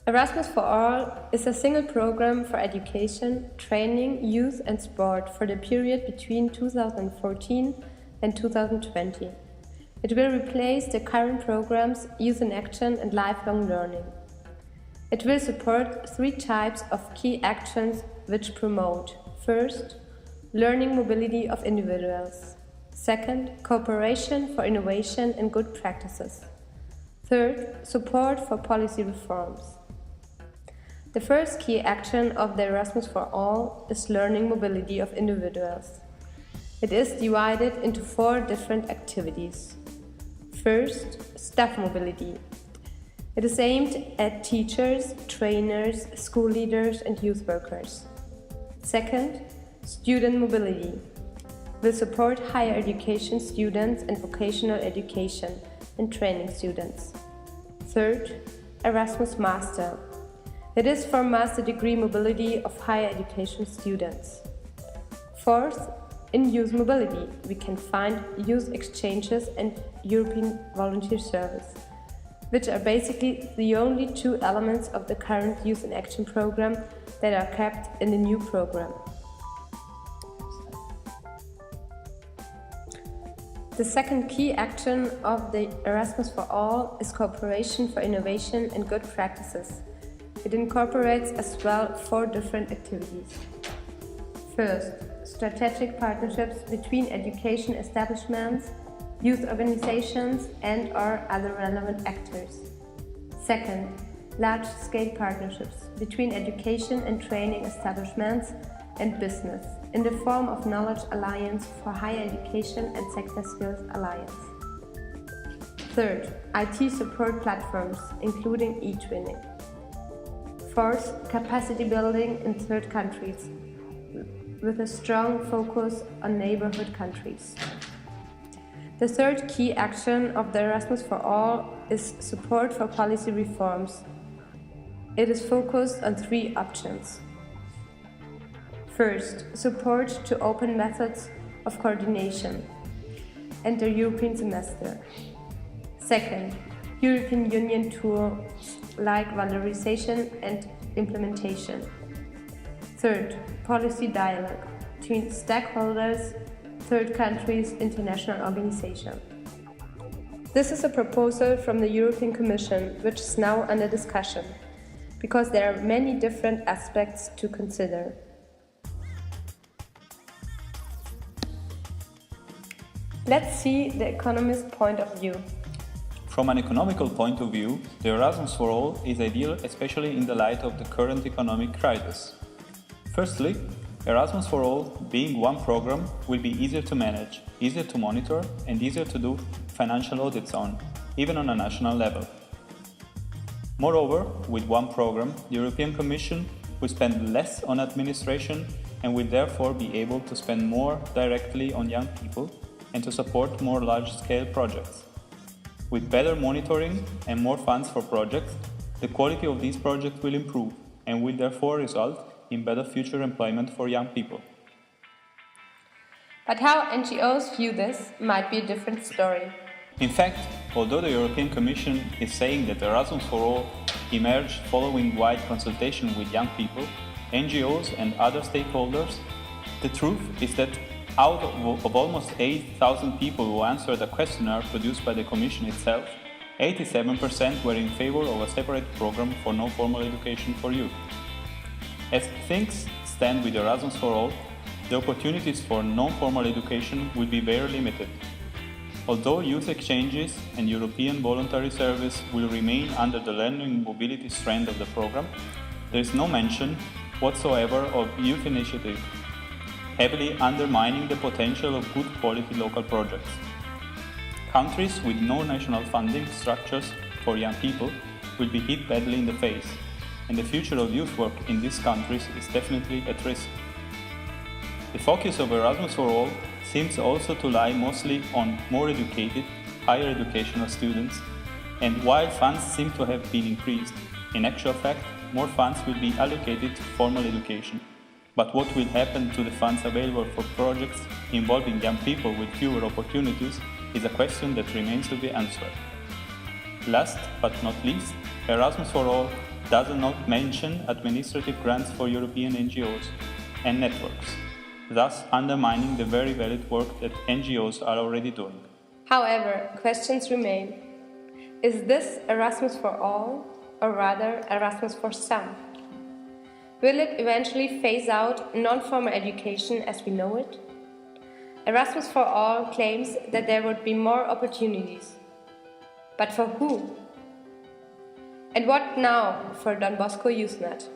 Erasmus For All is a single program for education, training, youth and sport for the period between 2014 and 2020. It will replace the current programs Youth in Action and Lifelong Learning. It will support three types of key actions which promote: first, learning mobility of individuals; second, cooperation for innovation and good practices; third, support for policy reforms. The first key action of the Erasmus For All is learning mobility of individuals. It is divided into 4 different activities. First, staff mobility. It is aimed at teachers, trainers, school leaders and youth workers. Second, student mobility. Will support higher education students and vocational education and training students. Third, Erasmus Master. It is for master degree mobility of higher education students. Fourth, in youth mobility, we can find youth exchanges and European volunteer service, which are basically the only 2 elements of the current Youth in Action program that are kept in the new program. The second key action of the Erasmus For All is cooperation for innovation and good practices. It incorporates as well 4 different activities. First, strategic partnerships between education establishments, youth organizations and/or other relevant actors. Second, large-scale partnerships between education and training establishments and business in the form of Knowledge Alliance for Higher Education and Sector Skills Alliance. Third, IT support platforms, including e-twinning. Fourth, capacity building in third countries, with a strong focus on neighborhood countries. The third key action of the Erasmus For All is support for policy reforms. It is focused on 3 options. First, support to open methods of coordination and the European semester. Second, European Union tools like valorization and implementation. Third, policy dialogue between stakeholders, third countries, international organizations. This is a proposal from the European Commission, which is now under discussion, because there are many different aspects to consider. Let's see the economist's point of view. From an economical point of view, the Erasmus For All is ideal, especially in the light of the current economic crisis. Firstly, Erasmus For All, being one program, will be easier to manage, easier to monitor and easier to do financial audits on, even on a national level. Moreover, with one program, the European Commission will spend less on administration and will therefore be able to spend more directly on young people and to support more large-scale projects. With better monitoring and more funds for projects, the quality of these projects will improve and will therefore result in better future employment for young people. But how NGOs view this might be a different story. In fact, although the European Commission is saying that Erasmus For All emerged following wide consultation with young people, NGOs and other stakeholders, the truth is that out of almost 8,000 people who answered a questionnaire produced by the Commission itself, 87% were in favor of a separate program for non-formal education for youth. As things stand with Erasmus For All, the opportunities for non-formal education will be very limited. Although youth exchanges and European voluntary service will remain under the learning mobility strand of the program, there is no mention whatsoever of youth initiative, heavily undermining the potential of good quality local projects. Countries with no national funding structures for young people will be hit badly in the face, and the future of youth work in these countries is definitely at risk. The focus of Erasmus For All seems also to lie mostly on more educated, higher educational students, and while funds seem to have been increased, in actual fact, more funds will be allocated to formal education. But what will happen to the funds available for projects involving young people with fewer opportunities is a question that remains to be answered. Last but not least, Erasmus For All does not mention administrative grants for European NGOs and networks, thus undermining the very valid work that NGOs are already doing. However, questions remain. Is this Erasmus for all, or rather Erasmus for some? Will it eventually phase out non-formal education as we know it? Erasmus for All claims that there would be more opportunities. But for who? And what now for Don Bosco Usenet?